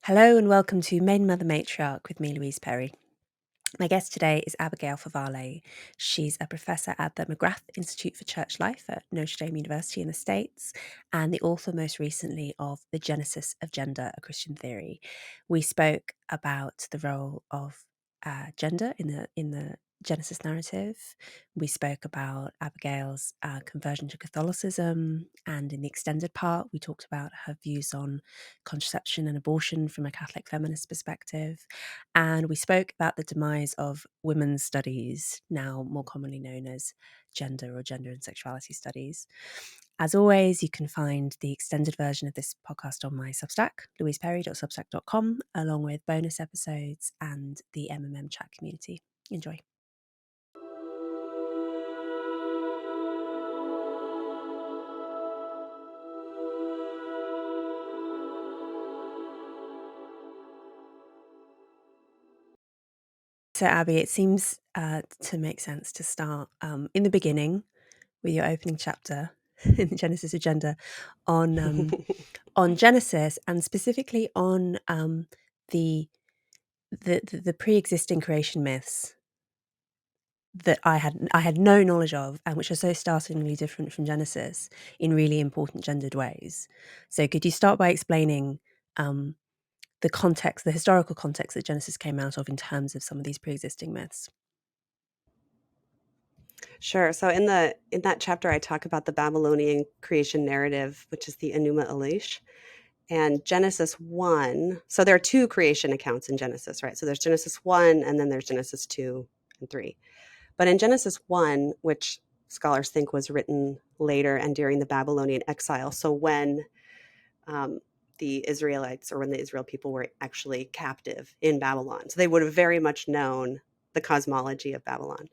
Hello and welcome to Maiden, Mother, Matriarch with me, Louise Perry. My guest today is Abigail Favale. She's a professor at the McGrath Institute for Church Life at Notre Dame University in the States and the author most recently of The Genesis of Gender, a Christian Theory. We spoke about the role of gender in the Genesis narrative. We spoke about Abigail's conversion to Catholicism, and in the extended part, we talked about her views on contraception and abortion from a Catholic feminist perspective. And we spoke about the demise of women's studies, now more commonly known as gender or gender and sexuality studies. As always, you can find the extended version of this podcast on my Substack, louiseperry.substack.com, along with bonus episodes and the MMM chat community. Enjoy. So, Abby, it seems to make sense to start in the beginning with your opening chapter in the Genesis agenda on Genesis, and specifically on the pre-existing creation myths that I had no knowledge of, and which are so startlingly different from Genesis in really important gendered ways. So, could you start by explaining the context, the historical context that Genesis came out of in terms of some of these pre-existing myths? Sure. So in that chapter, I talk about the Babylonian creation narrative, which is the Enuma Elish, and Genesis 1. So there are two creation accounts in Genesis, right? So there's Genesis 1, and then there's Genesis 2 and 3. But in Genesis 1, which scholars think was written later and during the Babylonian exile, so when the Israelites, or when the Israel people were actually captive in Babylon, so they would have very much known the cosmology of Babylon.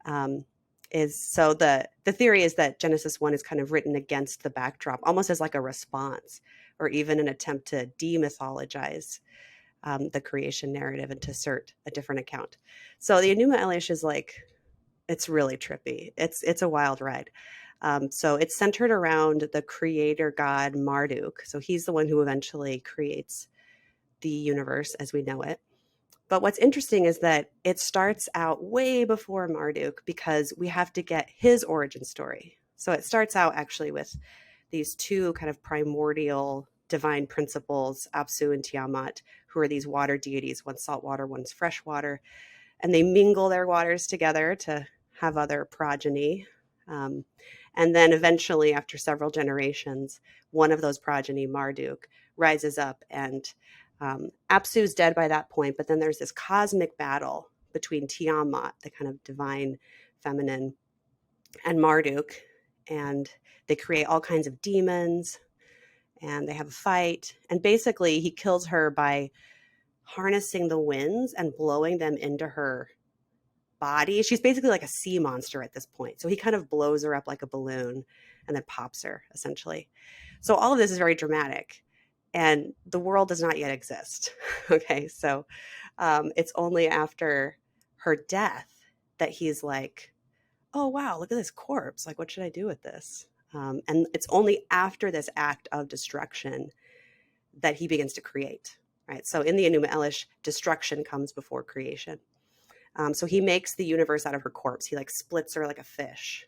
So the theory is that Genesis 1 is kind of written against the backdrop, almost as like a response, or even an attempt to demythologize the creation narrative and to assert a different account. So the Enuma Elish is it's really trippy. It's a wild ride. So it's centered around the creator god Marduk. So he's the one who eventually creates the universe as we know it. But what's interesting is that it starts out way before Marduk, because we have to get his origin story. So it starts out actually with these two kind of primordial divine principles, Apsu and Tiamat, who are these water deities, one's salt water, one's fresh water, and they mingle their waters together to have other progeny. And then eventually, after several generations, one of those progeny, Marduk, rises up, and Apsu's dead by that point, but then there's this cosmic battle between Tiamat, the kind of divine feminine, and Marduk, and they create all kinds of demons, and they have a fight, and basically he kills her by harnessing the winds and blowing them into her body. She's basically like a sea monster at this point, so he kind of blows her up like a balloon and then pops her, essentially. So all of this is very dramatic, and the world does not yet exist. Okay, so it's only after her death that he's like, oh wow, look at this corpse, like what should I do with this? And it's only after this act of destruction that he begins to create, right? So in the Enuma Elish, destruction comes before creation. So he makes the universe out of her corpse. He splits her like a fish,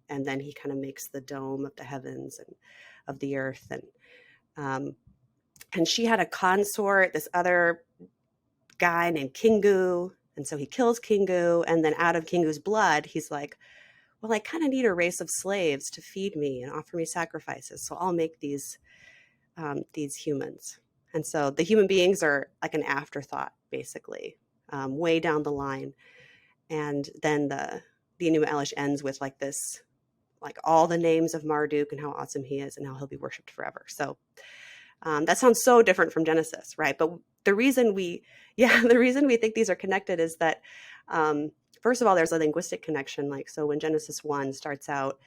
and then he kind of makes the dome of the heavens and of the earth. And she had a consort, this other guy named Kingu. And so he kills Kingu, and then out of Kingu's blood, he's like, well, I kind of need a race of slaves to feed me and offer me sacrifices. So I'll make these humans. And so the human beings are like an afterthought, basically, way down the line. And then the Enuma Elish ends with this, all the names of Marduk and how awesome he is and how he'll be worshipped forever. So that sounds so different from Genesis, right? But the reason we think these are connected is that, first of all, there's a linguistic connection. So when Genesis 1 starts out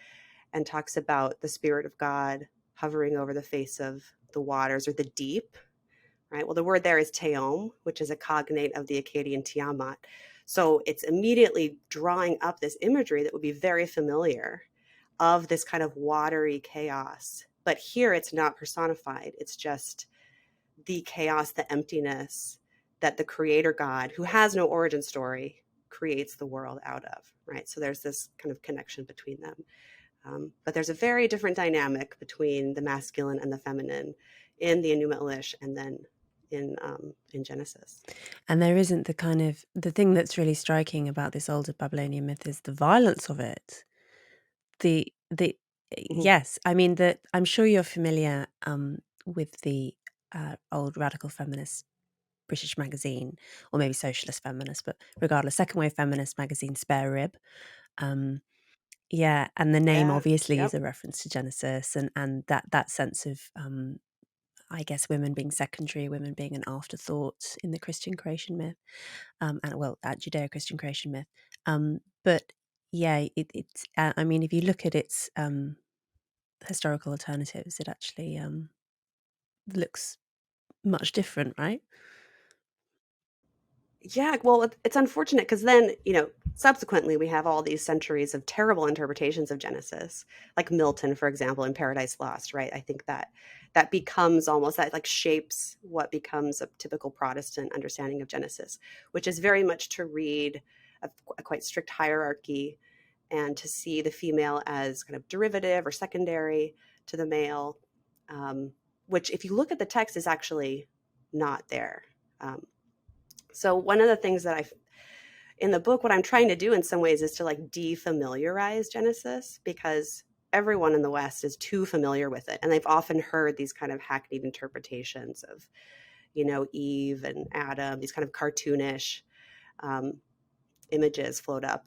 and talks about the Spirit of God hovering over the face of the waters, or the deep, right? Well, the word there is teom, which is a cognate of the Akkadian Tiamat. So it's immediately drawing up this imagery that would be very familiar of this kind of watery chaos. But here it's not personified. It's just the chaos, the emptiness that the creator God, who has no origin story, creates the world out of, right? So there's this kind of connection between them. But there's a very different dynamic between the masculine and the feminine in the Enuma Elish and then in Genesis. And there isn't the thing that's really striking about this older Babylonian myth is the violence of it. The Mhm. yes, I mean that I'm sure you're familiar with the old radical feminist British magazine, or maybe socialist feminist, but regardless, second wave feminist magazine Spare Rib. Um, yeah, and the name Yeah. obviously is Yep. a reference to Genesis, and that sense of I guess women being secondary, women being an afterthought in the Christian creation myth, and well, that Judeo-Christian creation myth. But yeah, it's. I mean, if you look at its historical alternatives, it actually looks much different, right? Yeah, well, it's unfortunate because then, subsequently we have all these centuries of terrible interpretations of Genesis, like Milton, for example, in Paradise Lost, right? I think that becomes almost that like shapes what becomes a typical Protestant understanding of Genesis, which is very much to read a quite strict hierarchy and to see the female as kind of derivative or secondary to the male, um, which, if you look at the text, is actually not there. Um, so one of the things that in the book, what I'm trying to do in some ways is to like defamiliarize Genesis, because everyone in the West is too familiar with it. And they've often heard these kind of hackneyed interpretations of, Eve and Adam, these kind of cartoonish um, images float up.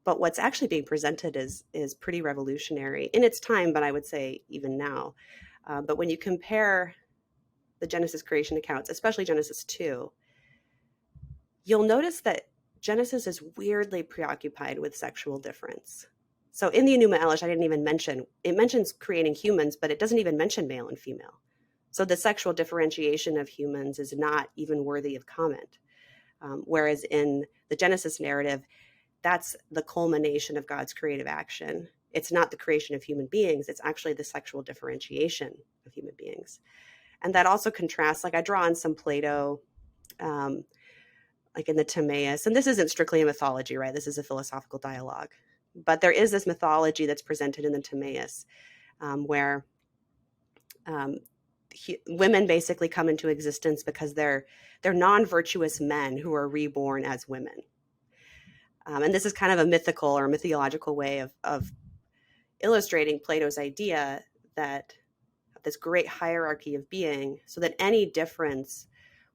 But what's actually being presented is pretty revolutionary in its time, but I would say even now. But when you compare the Genesis creation accounts, especially Genesis 2, you'll notice that Genesis is weirdly preoccupied with sexual difference. So in the Enuma Elish, I didn't even mention, it mentions creating humans, but it doesn't even mention male and female. So the sexual differentiation of humans is not even worthy of comment. Whereas in the Genesis narrative, that's the culmination of God's creative action. It's not the creation of human beings, it's actually the sexual differentiation of human beings. And that also contrasts, like I draw on some Plato, um, like in the Timaeus, and this isn't strictly a mythology, right? This is a philosophical dialogue. But there is this mythology that's presented in the Timaeus, where um, women basically come into existence because they're non-virtuous men who are reborn as women. And this is kind of a mythical or mythological way of illustrating Plato's idea that this great hierarchy of being, so that any difference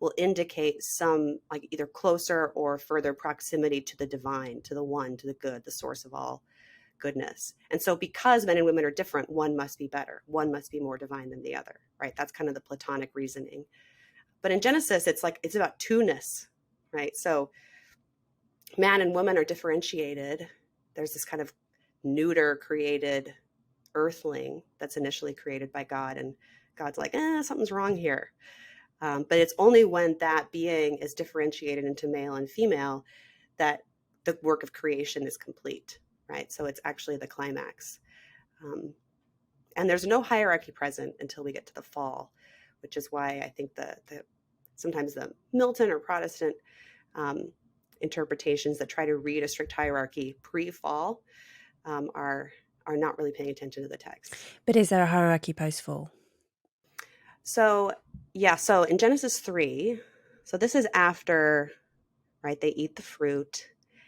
will indicate some like either closer or further proximity to the divine, to the one, to the good, the source of all goodness. And so because men and women are different, one must be better, one must be more divine than the other, right? That's kind of the Platonic reasoning. But in Genesis, it's about two-ness, right? So man and woman are differentiated. There's this kind of neuter created earthling that's initially created by God, and God's like, something's wrong here. But it's only when that being is differentiated into male and female that the work of creation is complete, right? So it's actually the climax. Um, and there's no hierarchy present until we get to the fall, which is why I think the sometimes the Milton or Protestant um, interpretations that try to read a strict hierarchy pre-fall are not really paying attention to the text. But is there a hierarchy post-fall? So yeah, so in Genesis 3, so this is after, right, they eat the fruit,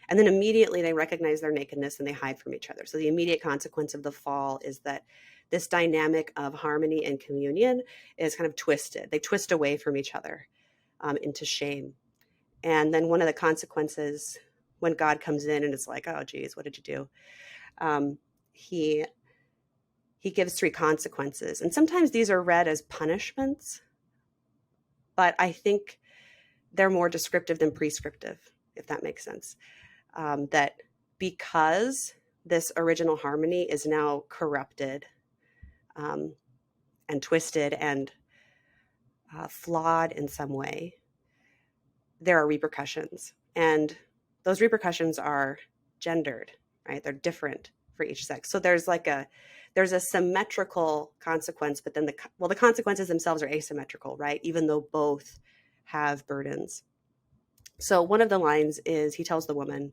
and then immediately they recognize their nakedness and they hide from each other. So the immediate consequence of the fall is that this dynamic of harmony and communion is kind of twisted. They twist away from each other into shame. And then one of the consequences, when God comes in and is like, oh geez, what did you do? Um, he he gives three consequences. And sometimes these are read as punishments, but I think they're more descriptive than prescriptive, if that makes sense. That because this original harmony is now corrupted um, and twisted and flawed in some way, there are repercussions. And those repercussions are gendered, right? They're different for each sex. So there's like there's a symmetrical consequence, but then the consequences themselves are asymmetrical, right? Even though both have burdens. So one of the lines is, he tells the woman,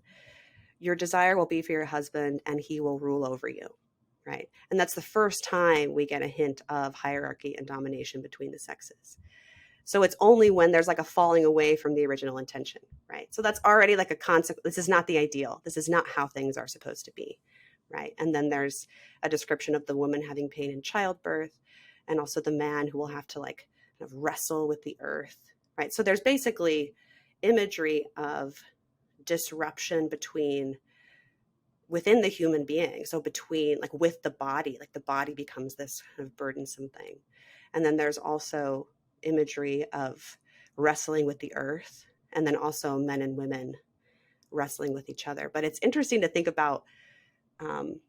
your desire will be for your husband and he will rule over you, right? And that's the first time we get a hint of hierarchy and domination between the sexes. So it's only when there's like a falling away from the original intention, right? So that's already like a concept. This is not the ideal. This is not how things are supposed to be, right? And then there's a description of the woman having pain in childbirth, and also the man who will have to like kind of wrestle with the earth, right? So there's basically imagery of disruption within the human being. So between, like, with the body, like the body becomes this kind of burdensome thing. And then there's also imagery of wrestling with the earth, and then also men and women wrestling with each other. But it's interesting to think about. One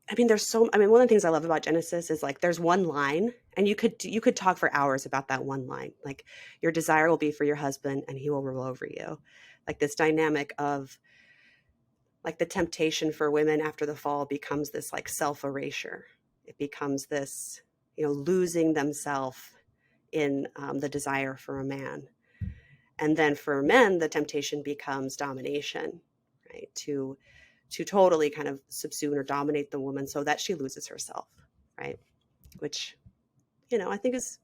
of the things I love about Genesis is, like, there's one line, and you could talk for hours about that one line. Like, your desire will be for your husband and he will rule over you. Like, this dynamic of, like, the temptation for women after the fall becomes this like self-erasure. It becomes this, losing themselves in the desire for a man. And then for men, the temptation becomes domination, right? To totally kind of subsume or dominate the woman so that she loses herself, right? Which, I think is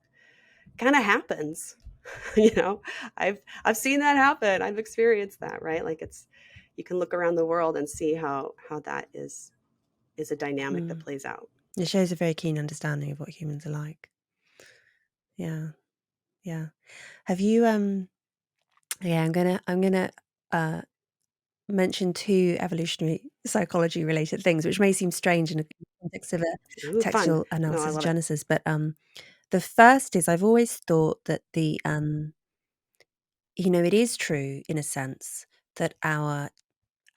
kind of happens. you know, I've seen that happen. I've experienced that, right? Like, you can look around the world and see how that is a dynamic that plays out. It shows a very keen understanding of what humans are like. Yeah. Yeah. Have you yeah, I'm gonna mention two evolutionary psychology related things, which may seem strange in the context of a Ooh, fun. textual No, I analysis of love it. Genesis, but the first is, I've always thought that it is true in a sense that our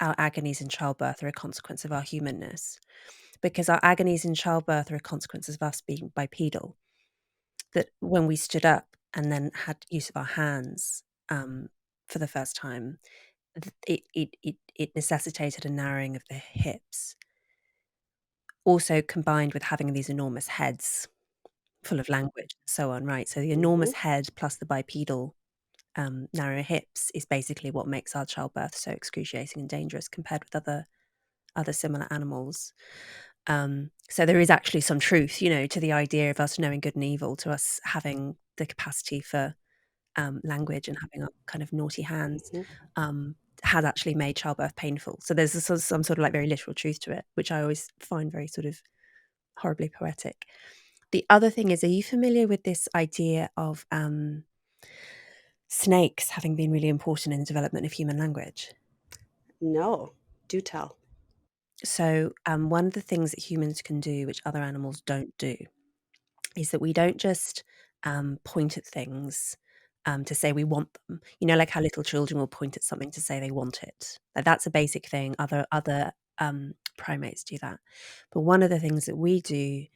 agonies in childbirth are a consequence of our humanness, because our agonies in childbirth are a consequence of us being bipedal. That when we stood up and then had use of our hands for the first time, it necessitated a narrowing of the hips, also combined with having these enormous heads full of language and so on, right? So the Mm-hmm. enormous head plus the bipedal narrow hips is basically what makes our childbirth so excruciating and dangerous compared with other similar animals. So there is actually some truth, to the idea of us knowing good and evil, to us having the capacity for language and having our kind of naughty hands, Mm-hmm. has actually made childbirth painful. So there's some sort of like very literal truth to it, which I always find very sort of horribly poetic. The other thing is, are you familiar with this idea of snakes having been really important in the development of human language? No, do tell. So one of the things that humans can do, which other animals don't do, is that we don't just point at things to say we want them. Like how little children will point at something to say they want it. Like, that's a basic thing. Other primates do that. But one of the things that we do,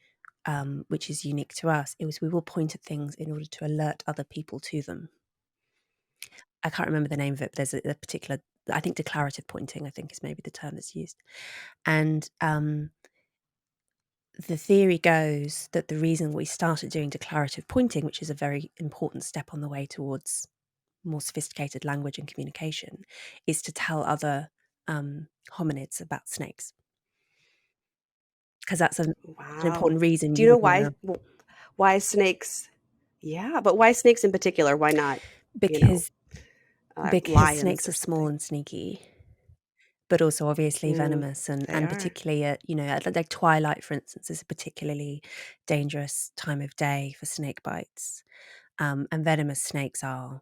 which is unique to us, is we will point at things in order to alert other people to them. I can't remember the name of it, but there's a particular, I think declarative pointing, I think, is maybe the term that's used. And the theory goes that the reason we started doing declarative pointing, which is a very important step on the way towards more sophisticated language and communication, is to tell other hominids about snakes. Because that's an Wow. important reason Do you you know would why wanna. why snakes? Yeah, but why snakes in particular? Why not, you know, Because lions snakes or are small something? and sneaky, but also obviously Mm, venomous, and they are. particularly at like twilight, for instance, is a particularly dangerous time of day for snake bites. And venomous snakes are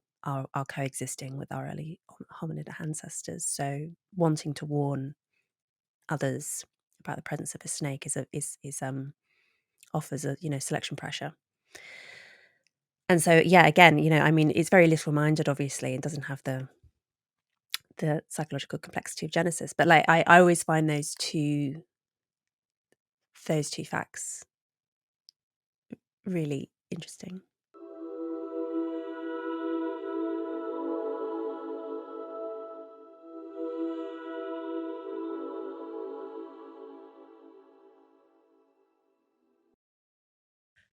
coexisting with our early hominid ancestors. So wanting to warn others about the presence of a snake offers a selection pressure. And so, yeah, again, it's very little minded, obviously, and doesn't have the psychological complexity of Genesis. But like, I always find those two facts really interesting.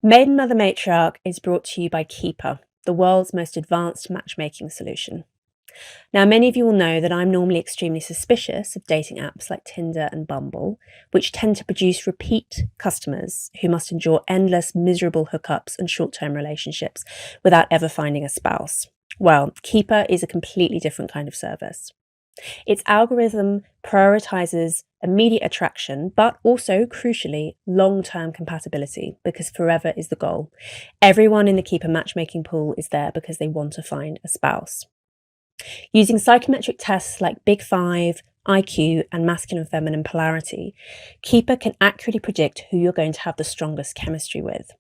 Maiden Mother Matriarch is brought to you by Keeper, the world's most advanced matchmaking solution. Now, many of you will know that I'm normally extremely suspicious of dating apps like Tinder and Bumble, which tend to produce repeat customers who must endure endless, miserable hookups and short-term relationships without ever finding a spouse. Well, Keeper is a completely different kind of service. Its algorithm prioritizes immediate attraction, but also, crucially, long-term compatibility, because forever is the goal. Everyone in the Keeper matchmaking pool is there because they want to find a spouse. Using psychometric tests like Big Five, IQ, and masculine and feminine polarity, Keeper can accurately predict who you're going to have the strongest chemistry with.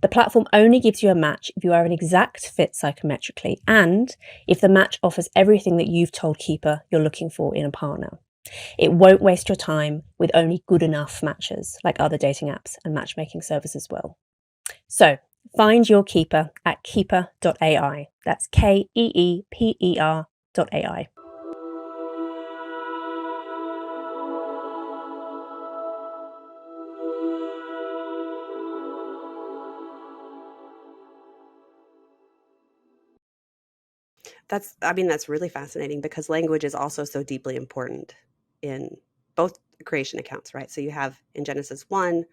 The platform only gives you a match if you are an exact fit psychometrically and if the match offers everything that you've told Keeper you're looking for in a partner. It won't waste your time with only good enough matches like other dating apps and matchmaking services will. So, find your Keeper at keeper.ai. That's KEEPER.ai. That's really fascinating because language is also so deeply important in both creation accounts, right? So you have in Genesis 1,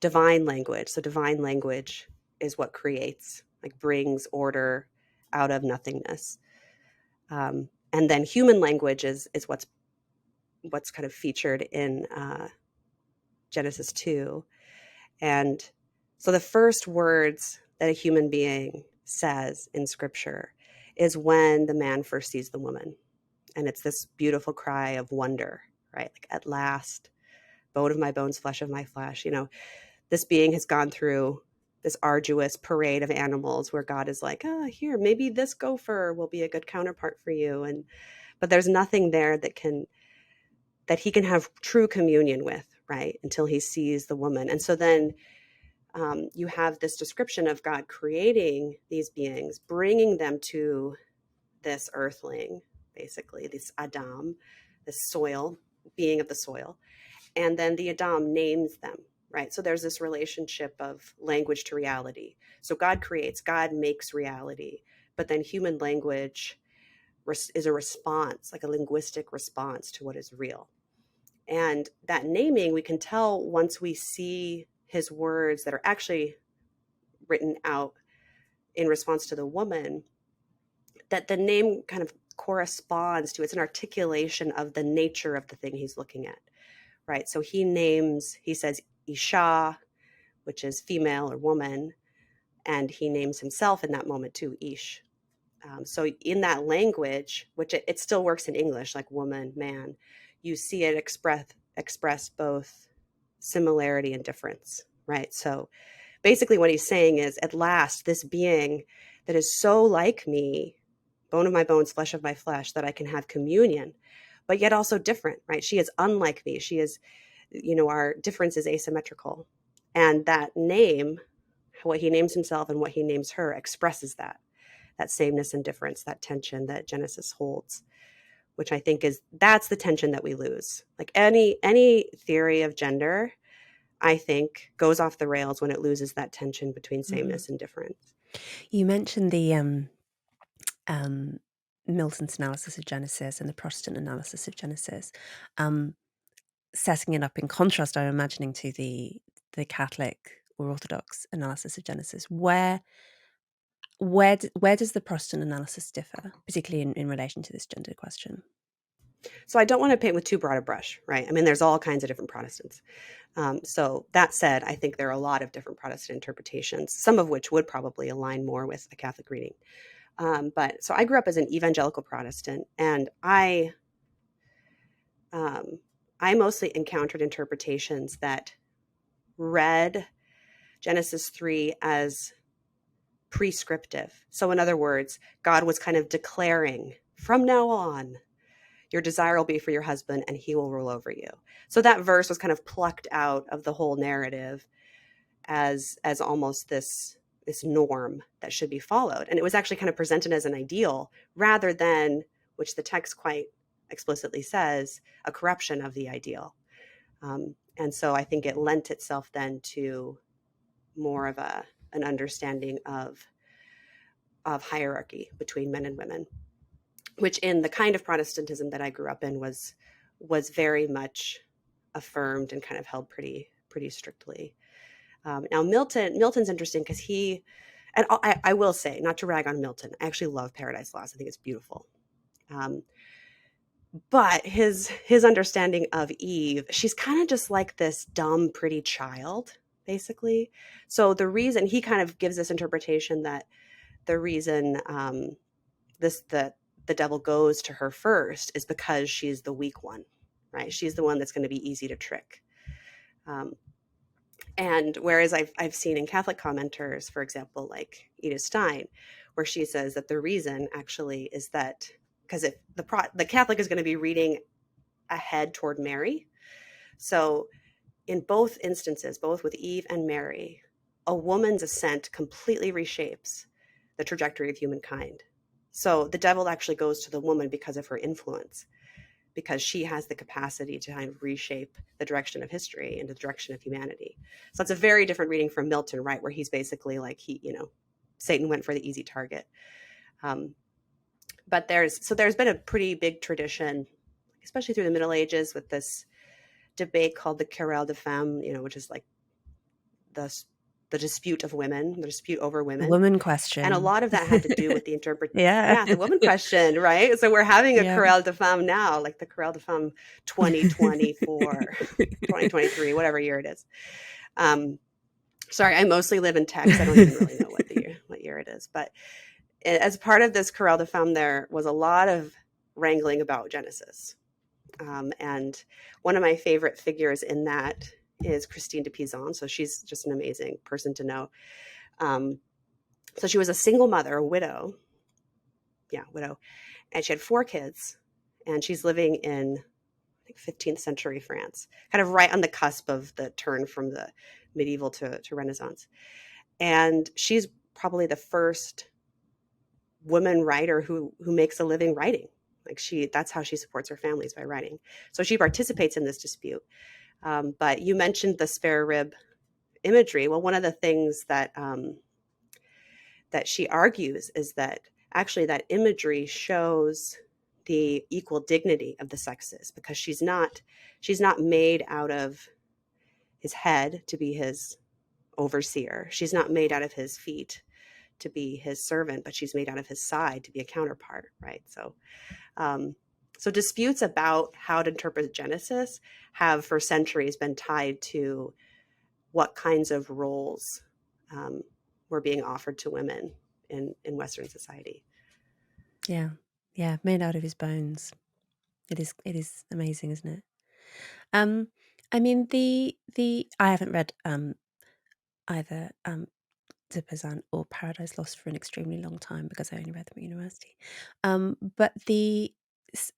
divine language. So divine language is what creates, like brings order out of nothingness. And then human language is what's kind of featured in Genesis 2. And so the first words that a human being says in scripture is when the man first sees the woman. And it's this beautiful cry of wonder, right? Like, at last, bone of my bones, flesh of my flesh. This being has gone through this arduous parade of animals where God is like, here, maybe this gopher will be a good counterpart for you. But there's nothing there that he can have true communion with, right? Until he sees the woman. And so then you have this description of God creating these beings, bringing them to this earthling, basically, this Adam, this soil, being of the soil. And then the Adam names them, right? So there's this relationship of language to reality. So God creates, God makes reality, but then human language is a response, like a linguistic response to what is real. And that naming, we can tell once we see his words that are actually written out in response to the woman, that the name kind of corresponds to, it's an articulation of the nature of the thing he's looking at, right? So he says Isha, which is female or woman, and he names himself in that moment too, Ish. So in that language, which it still works in English, like woman, man, you see it express both similarity and difference, right? So basically what he's saying is, at last, this being that is so like me, bone of my bones, flesh of my flesh, that I can have communion, but yet also different, right? She is unlike me. She is, our difference is asymmetrical. And that name, what he names himself and what he names her, expresses that sameness and difference, that tension that Genesis holds, which I think that's the tension that we lose. Like any theory of gender, I think, goes off the rails when it loses that tension between sameness and difference. You mentioned the Milton's analysis of Genesis and the Protestant analysis of Genesis. Setting it up in contrast, I'm imagining, to the Catholic or Orthodox analysis of Genesis. Where does the Protestant analysis differ, particularly in relation to this gender question? So I don't want to paint with too broad a brush, right? I mean, there's all kinds of different Protestants. So that said, I think there are a lot of different Protestant interpretations, some of which would probably align more with a Catholic reading. But so I grew up as an evangelical Protestant, and I mostly encountered interpretations that read Genesis 3 as prescriptive. So in other words, God was kind of declaring, from now on, your desire will be for your husband and he will rule over you. So that verse was kind of plucked out of the whole narrative as almost this norm that should be followed. And it was actually kind of presented as an ideal rather than, which the text quite explicitly says, a corruption of the ideal. And so I think it lent itself then to more of an understanding of hierarchy between men and women, which in the kind of Protestantism that I grew up in was very much affirmed and kind of held pretty strictly. Now Milton's interesting because and I will say, not to rag on Milton, I actually love Paradise Lost. I think it's beautiful. But his understanding of Eve, she's kind of just like this dumb, pretty child, basically. So the reason he kind of gives this interpretation that the reason the devil goes to her first is because she's the weak one, right? She's the one that's going to be easy to trick. And whereas I've seen in Catholic commenters, for example, like Edith Stein, where she says that the reason actually is that because if the Catholic is going to be reading ahead toward Mary, so in both instances, both with Eve and Mary, a woman's ascent completely reshapes the trajectory of humankind. So the devil actually goes to the woman because of her influence, because she has the capacity to kind of reshape the direction of history and the direction of humanity. So it's a very different reading from Milton, right? Where he's basically like, Satan went for the easy target. But there's been a pretty big tradition, especially through the Middle Ages, with this debate called the Querelle de Femmes, which is like the dispute of women, the dispute over The women. woman And a question. lot of that had to do with the Yeah. the woman question, right? So we're having a Yeah. Querelle de Femmes now, like the Querelle de Femmes 2024, 2023, whatever year it is. Sorry, I mostly live in text. I don't even really know what year it is. But as part of this Querelle de Femmes, there was a lot of wrangling about Genesis. And one of my favorite figures in that is Christine de Pizan. So she's just an amazing person to know. So she was a single mother, a widow. Yeah, widow. And she had 4 kids. And she's living in, I think, 15th century France, kind of right on the cusp of the turn from the medieval to Renaissance. And she's probably the first woman writer who makes a living writing. Like that's how she supports her family, is by writing. So she participates in this dispute. But you mentioned the spare rib imagery. Well, one of the things that that she argues is that actually that imagery shows the equal dignity of the sexes, because she's not made out of his head to be his overseer. She's not made out of his feet to be his servant, but she's made out of his side to be a counterpart, right? So so disputes about how to interpret Genesis have for centuries been tied to what kinds of roles were being offered to women in Western society. Yeah. Yeah. Made out of his bones. It is amazing, isn't it? I mean, I haven't read either de Pizan or Paradise Lost for an extremely long time because I only read them at university. But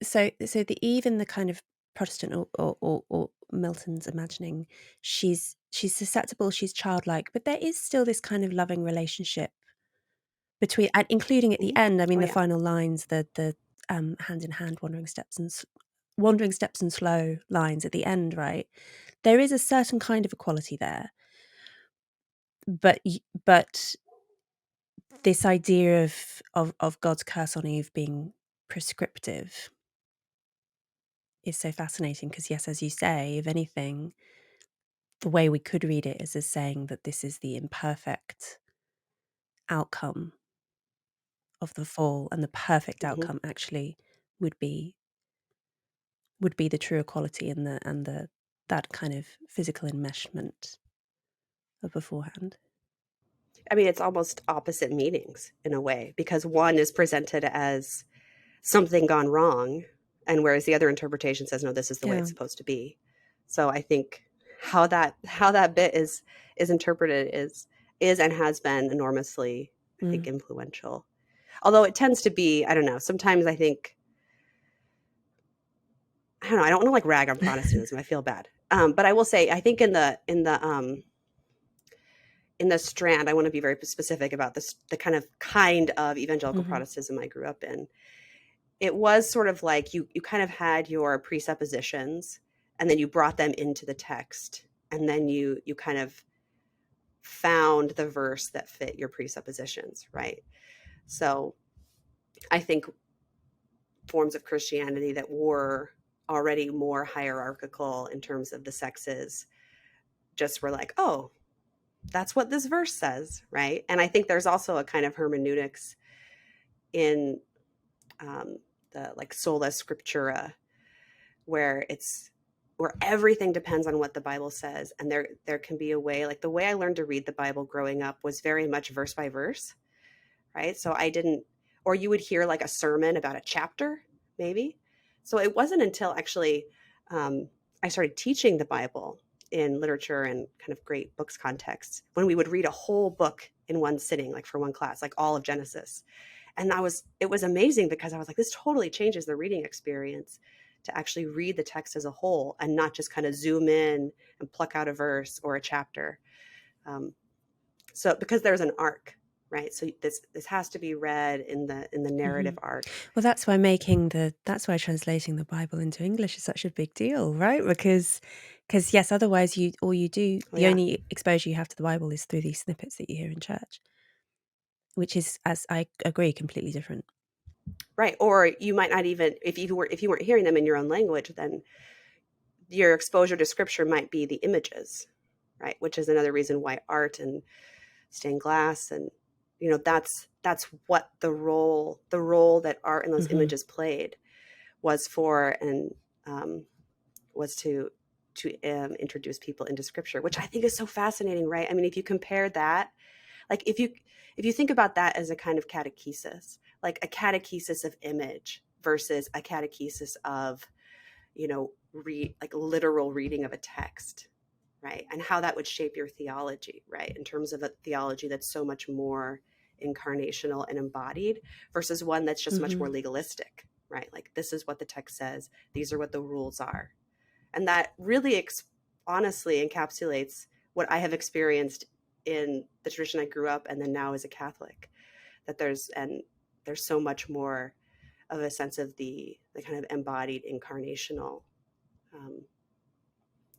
so the Eve in the kind of Protestant or Milton's imagining, she's susceptible, she's childlike, but there is still this kind of loving relationship between, and including at the end. I mean, Oh, the yeah. final lines, the hand in hand, wandering steps and slow lines at the end, right? There is a certain kind of equality there, but this idea of God's curse on Eve being prescriptive is so fascinating because, yes, as you say, if anything, the way we could read it is as saying that this is the imperfect outcome of the fall, and the perfect Mm-hmm. outcome actually would be the true equality and the that kind of physical enmeshment of beforehand. I mean, it's almost opposite meanings in a way, because one is presented as something gone wrong, and whereas the other interpretation says, no, this is the way Yeah. it's supposed to be. So I think how that bit is interpreted is and has been enormously, I think, influential. Although it tends to be, I don't know, sometimes I think, I don't know, I don't want to like rag on Protestantism. I feel bad. But I will say, I think in the strand, I want to be very specific about this, the kind of evangelical Protestantism I grew up in. It was sort of like you kind of had your presuppositions, and then you brought them into the text, and then you kind of found the verse that fit your presuppositions, right? So I think forms of Christianity that were already more hierarchical in terms of the sexes just were like, oh, that's what this verse says, right? And I think there's also a kind of hermeneutics in the like sola scriptura, where everything depends on what the Bible says, and there can be a way, like the way I learned to read the Bible growing up was very much verse by verse, right? So I didn't, or you would hear like a sermon about a chapter, maybe. So it wasn't until actually I started teaching the Bible in literature and kind of great books contexts when we would read a whole book in one sitting, like for one class, like all of Genesis. And it was amazing because I was like, this totally changes the reading experience to actually read the text as a whole and not just kind of zoom in and pluck out a verse or a chapter. So because there's an arc, right? So this has to be read in the narrative arc. Well, that's why translating the Bible into English is such a big deal, right? Because yes, otherwise the only exposure you have to the Bible is through these snippets that you hear in church, which is, as I agree, completely different. Right. Or you might not even, if you weren't hearing them in your own language, then your exposure to scripture might be the images, right? Which is another reason why art and stained glass and, that's what the role that art and those images played was for, and was to introduce people into scripture, which I think is so fascinating, right? I mean, if you compare that, like if you think about that as a kind of catechesis, like a catechesis of image versus a catechesis of, like literal reading of a text, right? And how that would shape your theology, right? In terms of a theology that's so much more incarnational and embodied versus one that's just much more legalistic, right? Like this is what the text says, these are what the rules are. And that really honestly encapsulates what I have experienced in the tradition I grew up and then now as a Catholic, that there's so much more of a sense of the kind of embodied incarnational,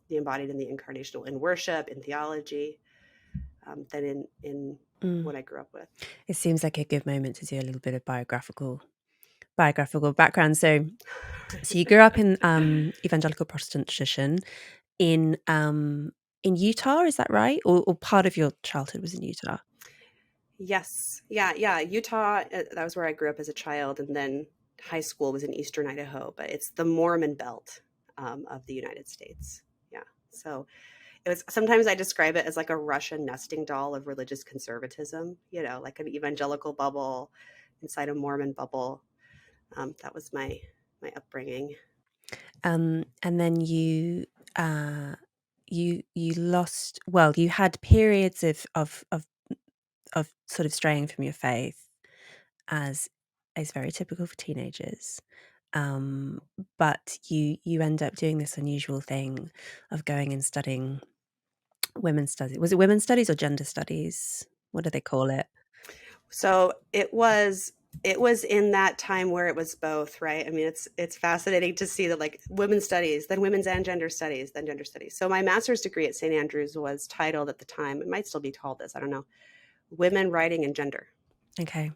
the embodied and the incarnational in worship, in theology, than in what I grew up with. It seems like a good moment to do a little bit of biographical background. So you grew up in evangelical Protestant tradition in Utah, is that right? Or part of your childhood was in Utah? Yes. Yeah. Utah, that was where I grew up as a child. And then high school was in Eastern Idaho, but it's the Mormon belt of the United States. Yeah. So sometimes I describe it as like a Russian nesting doll of religious conservatism, like an evangelical bubble inside a Mormon bubble. That was my upbringing. And then you lost, well, you had periods of sort of straying from your faith, as is very typical for teenagers. But you end up doing this unusual thing of going and studying women's studies. Was it women's studies or gender studies? What do they call it? So it was in that time where it was both, right? I mean, it's fascinating to see that, like, women's studies, then women's and gender studies, then gender studies. So my master's degree at St. Andrews was titled at the time, it might still be called this, I don't know, Women, Writing, and Gender. Okay.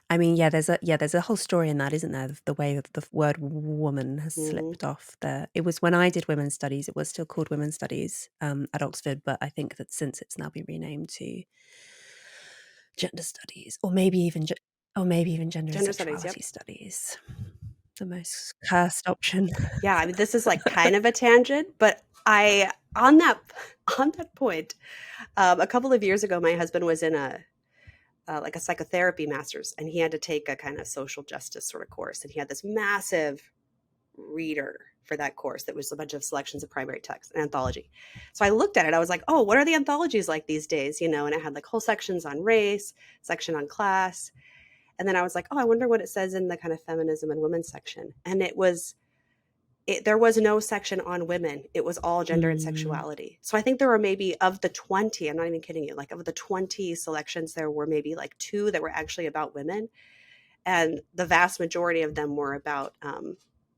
I mean, there's a whole story in that, isn't there? The way that the word woman has slipped off there. It was when I did women's studies, it was still called women's studies at Oxford, but I think that since it's now been renamed to gender studies, or maybe even gender and sexuality studies, the most cursed option. Yeah, I mean, this is like kind of a tangent, but on that point, a couple of years ago, my husband was in a psychotherapy master's, and he had to take a kind of social justice sort of course, and he had this massive reader for that course that was a bunch of selections of primary text, an anthology. So I looked at it, I was like, oh, what are the anthologies like these days? And it had like whole sections on race, section on class. And then I was like, oh, I wonder what it says in the kind of feminism and women's section. And there was no section on women. It was all gender and sexuality. So I think there were maybe, of the 20, I'm not even kidding you, like of the 20 selections, there were maybe like 2 that were actually about women. And the vast majority of them were about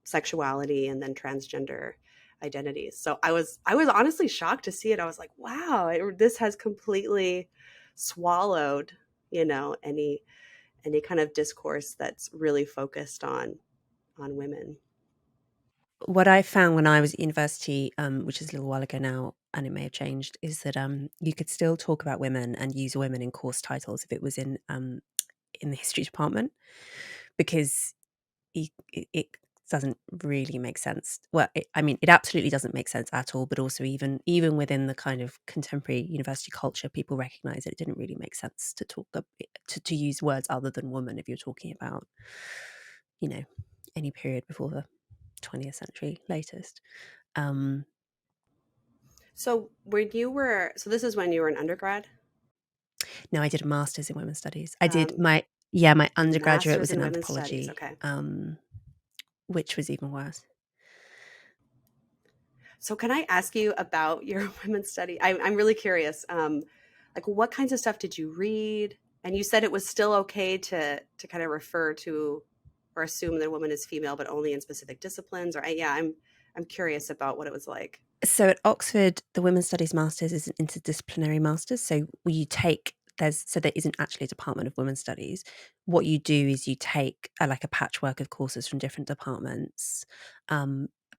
sexuality and then transgender identities. So I was honestly shocked to see it. I was like, wow, this has completely swallowed, any kind of discourse that's really focused on women. What I found when I was at university, which is a little while ago now, and it may have changed, is that you could still talk about women and use women in course titles if it was in the history department, because it doesn't really make sense. Well, I mean, it absolutely doesn't make sense at all. But also, even within the kind of contemporary university culture, people recognise that it didn't really make sense to to use words other than woman if you're talking about, you know, any period before the 20th century latest. So this is when you were an undergrad. No, I did a master's in women's studies. I did um, my undergraduate Masters was in in women's studies. anthropology, Okay. which was even worse. So can I ask you about your women's study? I'm really curious. Like, what kinds of stuff did you read? And you said it was still okay to kind of refer to or assume that a woman is female, but only in specific disciplines. Or yeah, I'm curious about what it was like. So at Oxford, the Women's Studies Masters is an interdisciplinary masters. So there isn't actually a department of women's studies. What you do is you take like a patchwork of courses from different departments,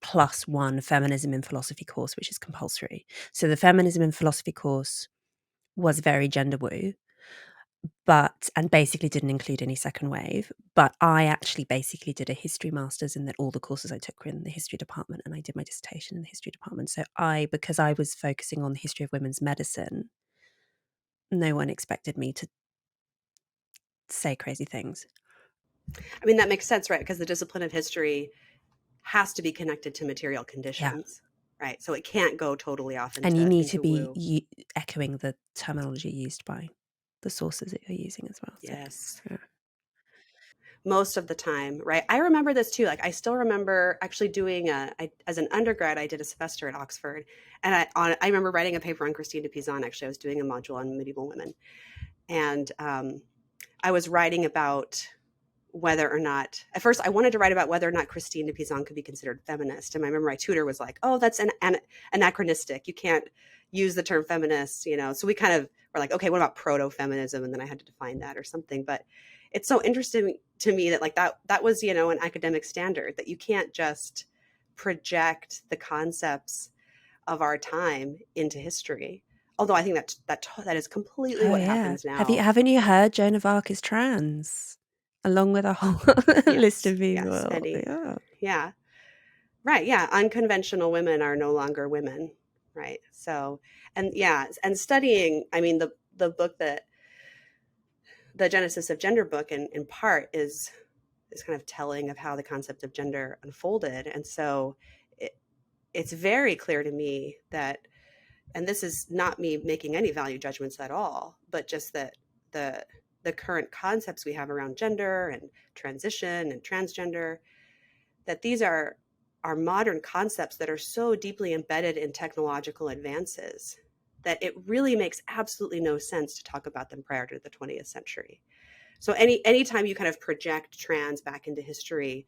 plus one feminism in philosophy course, which is compulsory. So the feminism in philosophy course was very gender woo, and basically didn't include any second wave. But I actually basically did a history master's, in that all the courses I took were in the history department, and I did my dissertation in the history department. So because I was focusing on the history of women's medicine, no one expected me to say crazy things. I mean, that makes sense, right? Because the discipline of history has to be connected to material Yeah. conditions, right? So it can't go totally off And you into need to into be woo. echoing the terminology used by the sources that you're using as well. So, Yes. yeah. Most of the time, right? I remember this too. Like, I still remember actually doing as an undergrad, I did a semester at Oxford, and I remember writing a paper on Christine de Pizan. Actually, I was doing a module on medieval women, and I was writing about whether or not, at first I wanted to write about whether or not Christine de Pizan could be considered feminist. And I remember my tutor was like, oh, that's an anachronistic. You can't use the term feminist, So we kind of were like, okay, what about proto-feminism? And then I had to define that or something. But it's so interesting to me that, like, that was, an academic standard, that you can't just project the concepts of our time into history. Although I think that is completely Oh what yeah. happens now. Haven't you heard Joan of Arc is trans, along with a whole list Yes, of yes, people? Eddie. Yeah. Yeah. Right, yeah, unconventional women are no longer women, right? So, and yeah, and studying, I mean, the book that the Genesis of Gender book in part is kind of telling of how the concept of gender unfolded. And so it, it's very clear to me that, and this is not me making any value judgments at all, but just that the the current concepts we have around gender and transition and transgender, that these are modern concepts that are so deeply embedded in technological advances that it really makes absolutely no sense to talk about them prior to the 20th century. So anytime you kind of project trans back into history,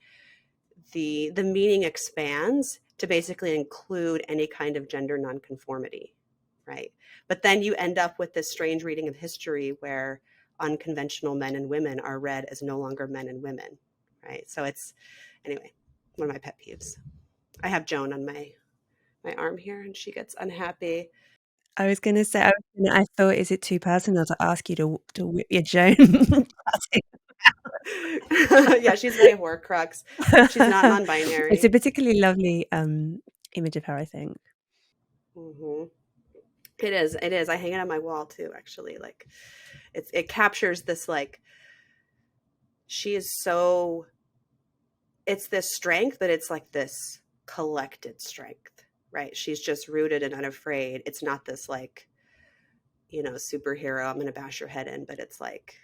the meaning expands to basically include any kind of gender nonconformity, right? But then you end up with this strange reading of history where unconventional men and women are read as no longer men and women, right? So it's, anyway, one of my pet peeves. I have Joan on my arm here, and she gets unhappy. I was going to say, I thought, is it too personal to ask you to whip your Joan? Yeah, she's my Horcrux. She's not It's a non-binary. particularly lovely image of her, I think. Hmm. It is. It is. I hang it on my wall too. Actually, like, it captures this, like, she is so. It's this strength, but it's like this collected strength, right? She's just rooted and unafraid. It's not this, like, superhero, I'm gonna bash your head in, but it's like,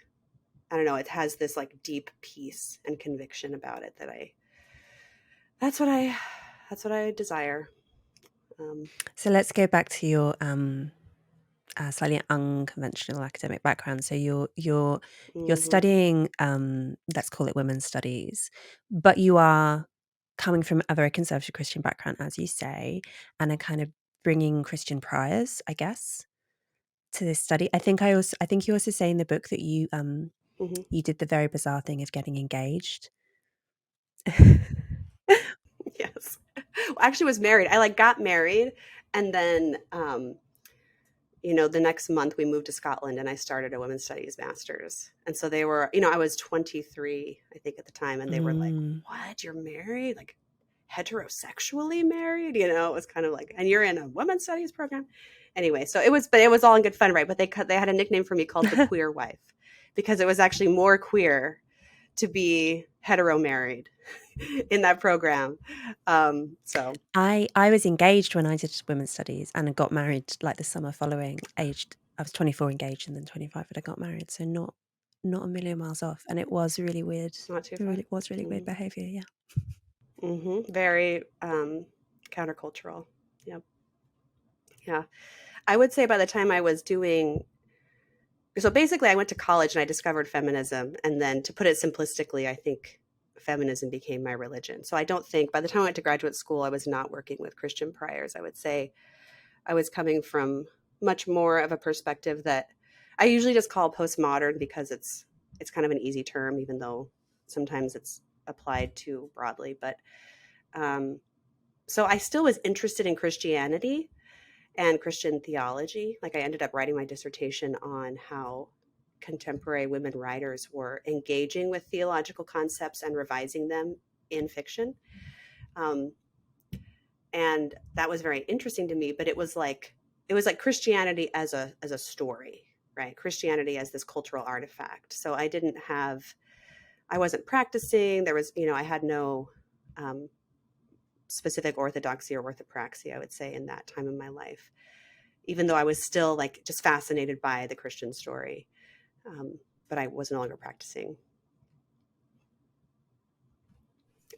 I don't know, it has this, like, deep peace and conviction about it that that's what I that's what I desire. So let's go back to your slightly unconventional academic background. So you're Mhm. studying, let's call it women's studies, but you are coming from a very conservative Christian background, as you say, and a kind of bringing Christian priors, I guess, to this study. I think you also say in the book that Hmm. you did the very bizarre thing of getting engaged. Yes. Well, actually was married. I like got married, and then the next month we moved to Scotland and I started a women's studies master's. And so they were, I was 23, I think at the time, and they were like, Mm. "What? You're married? Like heterosexually married?" It was kind of like, and you're in a women's studies program. Anyway, so it was all in good fun, right? But they had a nickname for me called the queer wife because it was actually more queer to be hetero married in that program. So I was engaged when I did women's studies and I got married like the summer following. I was 24 engaged and then 25 when I got married, so not a million miles off. And it was really weird. not too It far. really was really weird behavior. Yeah. Very countercultural. Yep. Yeah. I would say by the time I was doing, so basically I went to college and I discovered feminism. And then to put it simplistically, I think feminism became my religion. So I don't think by the time I went to graduate school, I was not working with Christian priors. I would say I was coming from much more of a perspective that I usually just call postmodern because it's kind of an easy term, even though sometimes it's applied too broadly. But um, so I still was interested in Christianity and Christian theology. Like I ended up writing my dissertation on how contemporary women writers were engaging with theological concepts and revising them in fiction. Um, and that was very interesting to me, but it was like Christianity as a story, right? Christianity as this cultural artifact. So I wasn't practicing. There was, I had no um, specific orthodoxy or orthopraxy, I would say, in that time of my life, even though I was still like just fascinated by the Christian story. But I was no longer practicing.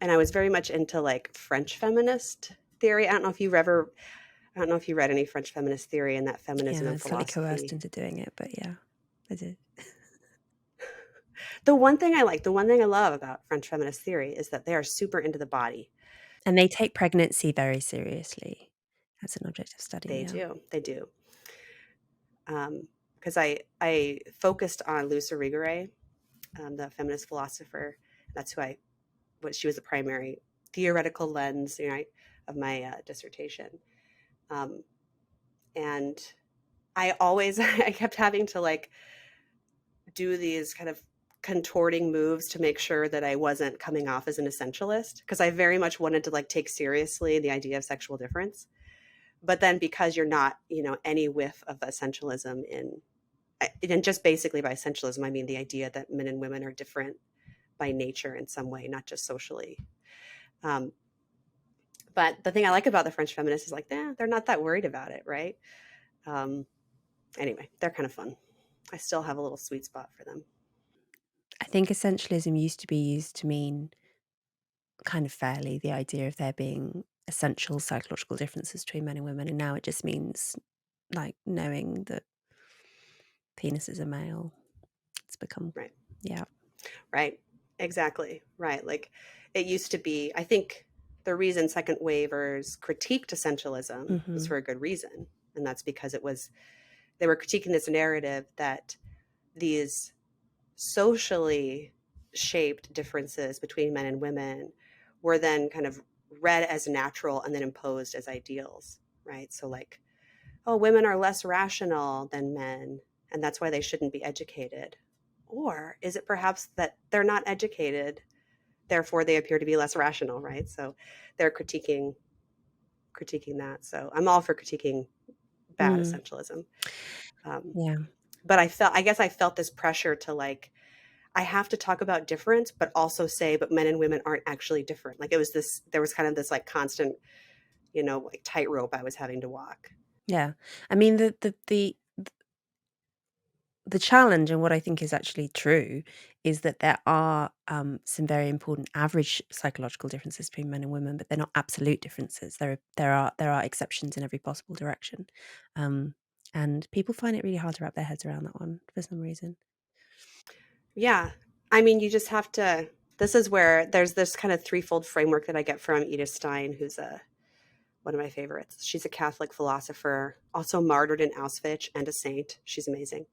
And I was very much into like French feminist theory. I don't know if you read any French feminist theory and that feminism Yeah, I and was slightly coerced philosophy. into doing it, but yeah, I did. The one thing I love about French feminist theory is that they are super into the body. And they take pregnancy very seriously as an object of study. They Yeah. do. They do. Because I focused on Luce Irigaray, the feminist philosopher. That's what she was the primary theoretical lens, of my dissertation. Um, and I always I kept having to like do these kind of contorting moves to make sure that I wasn't coming off as an essentialist because I very much wanted to like take seriously the idea of sexual difference. But then because you're not, any whiff of essentialism and just basically by essentialism, I mean the idea that men and women are different by nature in some way, not just socially. Um, but the thing I like about the French feminists is like, they're not that worried about it, right? Um, anyway, they're kind of fun. I still have a little sweet spot for them. I think essentialism used to be used to mean kind of fairly the idea of there being essential psychological differences between men and women, and now it just means like knowing that penis is a male. It's become, Right. yeah. Right. Exactly. Right. Like it used to be, I think the reason second wavers critiqued essentialism was Hmm. for a good reason. And that's because they were critiquing this narrative that these socially shaped differences between men and women were then kind of read as natural and then imposed as ideals. Right. So, like, oh, women are less rational than men, and that's why they shouldn't be educated. Or is it perhaps that they're not educated, therefore they appear to be less rational, right? So they're critiquing that. So I'm all for critiquing bad Mm, essentialism. Um, yeah. but I guess I felt this pressure to like, I have to talk about difference, but also say, but men and women aren't actually different. Like there was kind of this like constant, like tightrope I was having to walk. Yeah. I mean, the challenge and what I think is actually true is that there are some very important average psychological differences between men and women, but they're not absolute differences. There are exceptions in every possible direction, um, and people find it really hard to wrap their heads around that one for some reason. Yeah. I mean, you just have to. this is where there's this kind of threefold framework that I get from Edith Stein, who's one of my favorites. She's a Catholic philosopher, also martyred in Auschwitz, and a saint. She's amazing.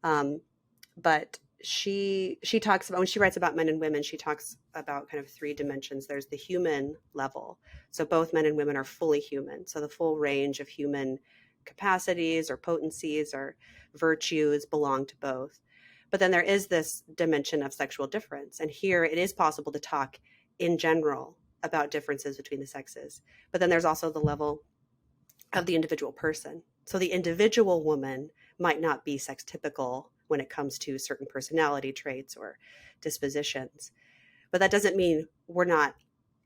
But she talks about, when she writes about men and women, she talks about kind of three dimensions. There's the human level. So both men and women are fully human. So the full range of human capacities or potencies or virtues belong to both. But then there is this dimension of sexual difference. And here it is possible to talk in general about differences between the sexes. But then there's also the level of the individual person. So the individual woman might not be sex typical when it comes to certain personality traits or dispositions. But that doesn't mean we're not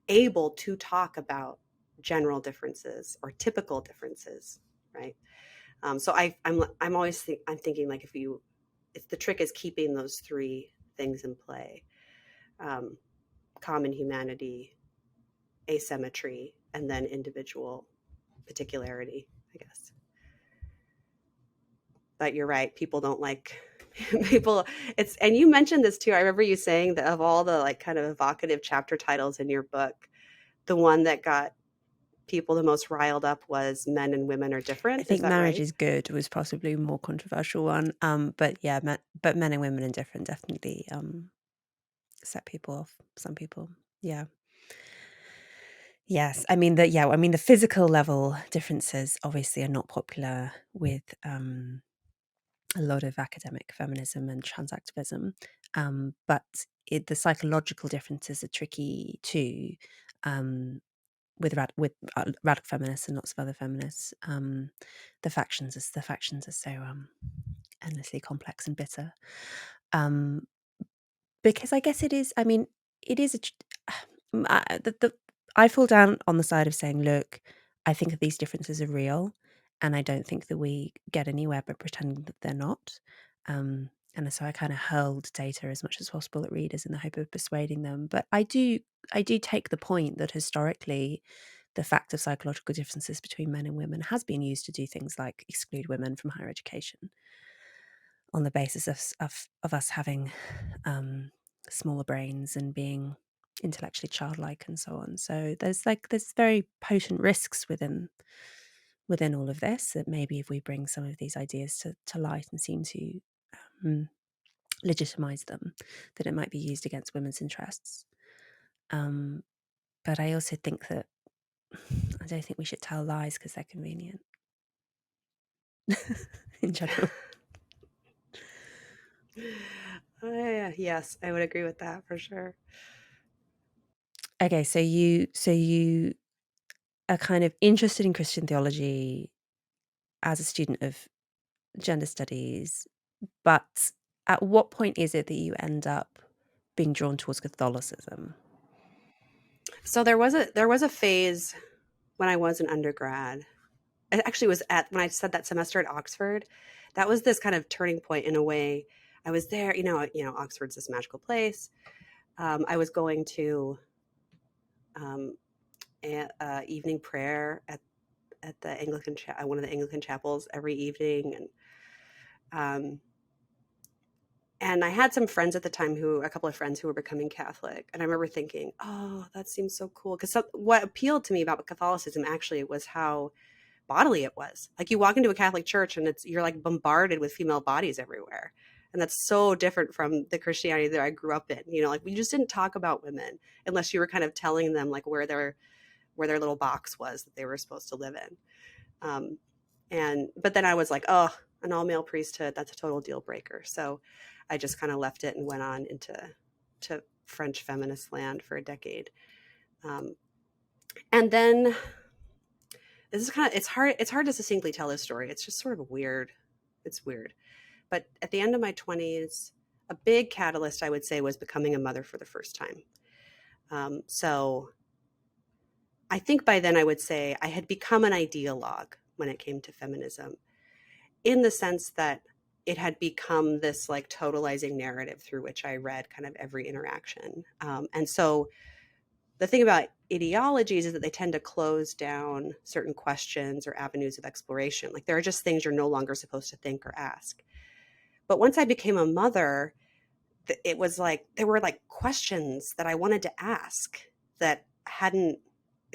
able to talk about general differences or typical differences, right? So I'm always I'm thinking like if the trick is keeping those three things in play: common humanity, asymmetry, and then individual particularity, I guess. But you're right, people don't like people. It's, and you mentioned this too. I remember you saying that of all the like kind of evocative chapter titles in your book, the one that got people the most riled up was "Men and Women Are I Different." Is think that marriage right? is good was possibly a more controversial one. But yeah, but men and women are different definitely set people off. Some people, yeah. Yes, I mean the physical level differences obviously are not popular with a lot of academic feminism and trans activism, but the psychological differences are tricky too. With radical feminists and lots of other feminists, the factions are so endlessly complex and bitter. Um, because I guess it is. I mean, it is I fall down on the side of saying, look, I think that these differences are real, and I don't think that we get anywhere by pretending that they're not. And so I kind of hurled data as much as possible at readers in the hope of persuading them. But I do take the point that historically, the fact of psychological differences between men and women has been used to do things like exclude women from higher education on the basis of us having smaller brains and being intellectually childlike and so on. So there's very potent risks within all of this, that maybe if we bring some of these ideas to light and seem to legitimize them, that it might be used against women's interests. But I also think that I don't think we should tell lies because they're convenient in general. Yes, I would agree with that for sure. Okay, so you are kind of interested in Christian theology as a student of gender studies, but at what point is it that you end up being drawn towards Catholicism? So there was a phase when I was an undergrad. It actually was at when I said that semester at Oxford. That was this kind of turning point in a way. I was there, Oxford's this magical place. I was going to um, evening prayer at the one of the Anglican chapels every evening, um, and I had some friends at the time a couple of friends who were becoming Catholic, and I remember thinking, "Oh, that seems so cool." Because what appealed to me about Catholicism actually was how bodily it was. Like you walk into a Catholic church and you're like bombarded with female bodies everywhere. And that's so different from the Christianity that I grew up in. Like we just didn't talk about women unless you were kind of telling them like where their little box was that they were supposed to live in. But then I was like, oh, an all male priesthood, that's a total deal breaker. So I just kind of left it and went on to French feminist land for a decade. And then this is it's hard to succinctly tell this story. It's just sort of weird. It's weird. But at the end of my 20s, a big catalyst, I would say, was becoming a mother for the first time. So I think by then I would say I had become an ideologue when it came to feminism, in the sense that it had become this like totalizing narrative through which I read kind of every interaction. And so the thing about ideologies is that they tend to close down certain questions or avenues of exploration. Like there are just things you're no longer supposed to think or ask. But once I became a mother, it was like there were like questions that I wanted to ask that hadn't.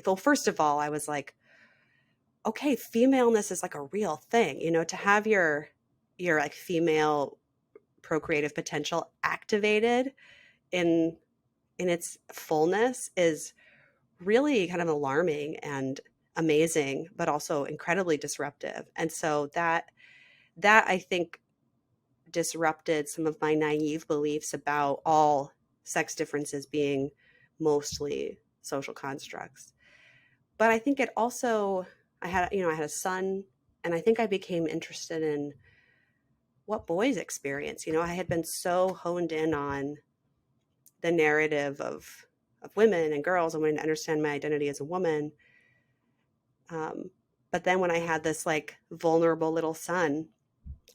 Well, first of all, I was like, okay, femaleness is like a real thing, to have your like female procreative potential activated in its fullness is really kind of alarming and amazing, but also incredibly disruptive. And so that I think disrupted some of my naive beliefs about all sex differences being mostly social constructs. But I think it also, I had a son, and I think I became interested in what boys experience. I had been so honed in on the narrative of women and girls and wanting to understand my identity as a woman. But then when I had this like vulnerable little son,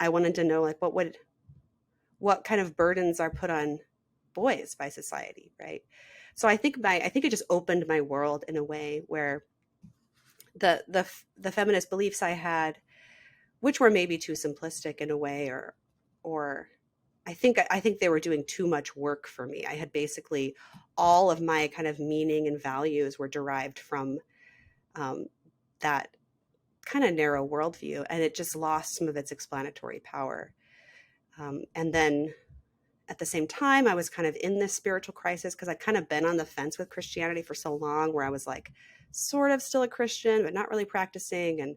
I wanted to know like what kind of burdens are put on boys by society, right? So I think it just opened my world in a way where the feminist beliefs I had, which were maybe too simplistic in a way, or I think they were doing too much work for me. I had basically all of my kind of meaning and values were derived from that kind of narrow worldview, and it just lost some of its explanatory power. And then at the same time, I was kind of in this spiritual crisis because I'd kind of been on the fence with Christianity for so long, where I was like sort of still a Christian, but not really practicing. And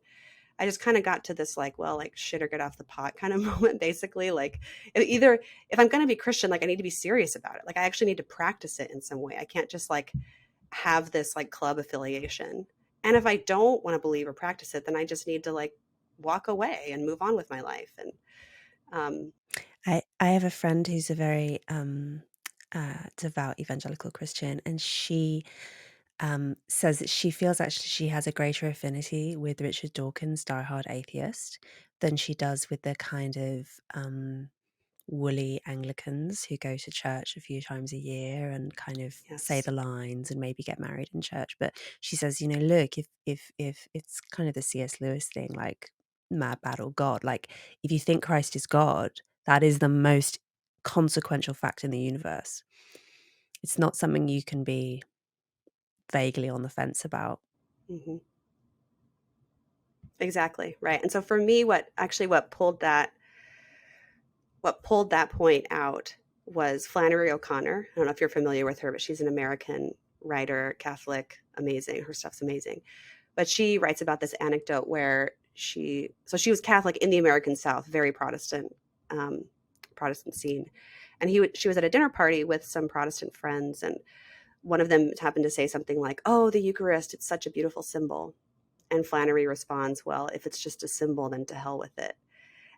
I just kind of got to this like, well, like shit or get off the pot kind of moment, basically. Like either if I'm going to be Christian, like I need to be serious about it. Like I actually need to practice it in some way. I can't just like have this like club affiliation. And if I don't want to believe or practice it, then I just need to like walk away and move on with my life. And I have a friend who's a very devout evangelical Christian, and she says that she feels actually she has a greater affinity with Richard Dawkins' Die Hard Atheist than she does with the kind of woolly Anglicans who go to church a few times a year and kind of say yes. the lines and maybe get married in church. But she says, look, if it's kind of the C.S. Lewis thing, like mad, bad, or God, like if you think Christ is God, that is the most consequential fact in the universe. It's not something you can be vaguely on the fence about. Mm-hmm. Exactly. Right. And so for me, what pulled that point out was Flannery O'Connor. I don't know if you're familiar with her, but she's an American writer, Catholic, amazing. Her stuff's amazing. But she writes about this anecdote where she was Catholic in the American South, very Protestant, Protestant scene. And she was at a dinner party with some Protestant friends, and one of them happened to say something like, "Oh, the Eucharist, it's such a beautiful symbol." And Flannery responds, "Well, if it's just a symbol, then to hell with it."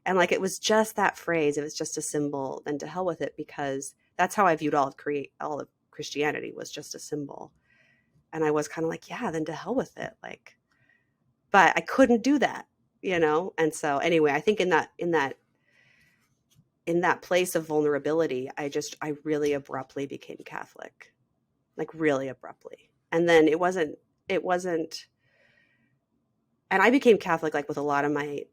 And like it was just that phrase, if it's just a symbol, then to hell with it, because that's how I viewed all of Christianity, was just a symbol. And I was kind of like, yeah, then to hell with it. Like, but I couldn't do that, And so anyway, I think in that place of vulnerability, I really abruptly became Catholic, like really abruptly. And then it wasn't, and I became Catholic like with a lot of my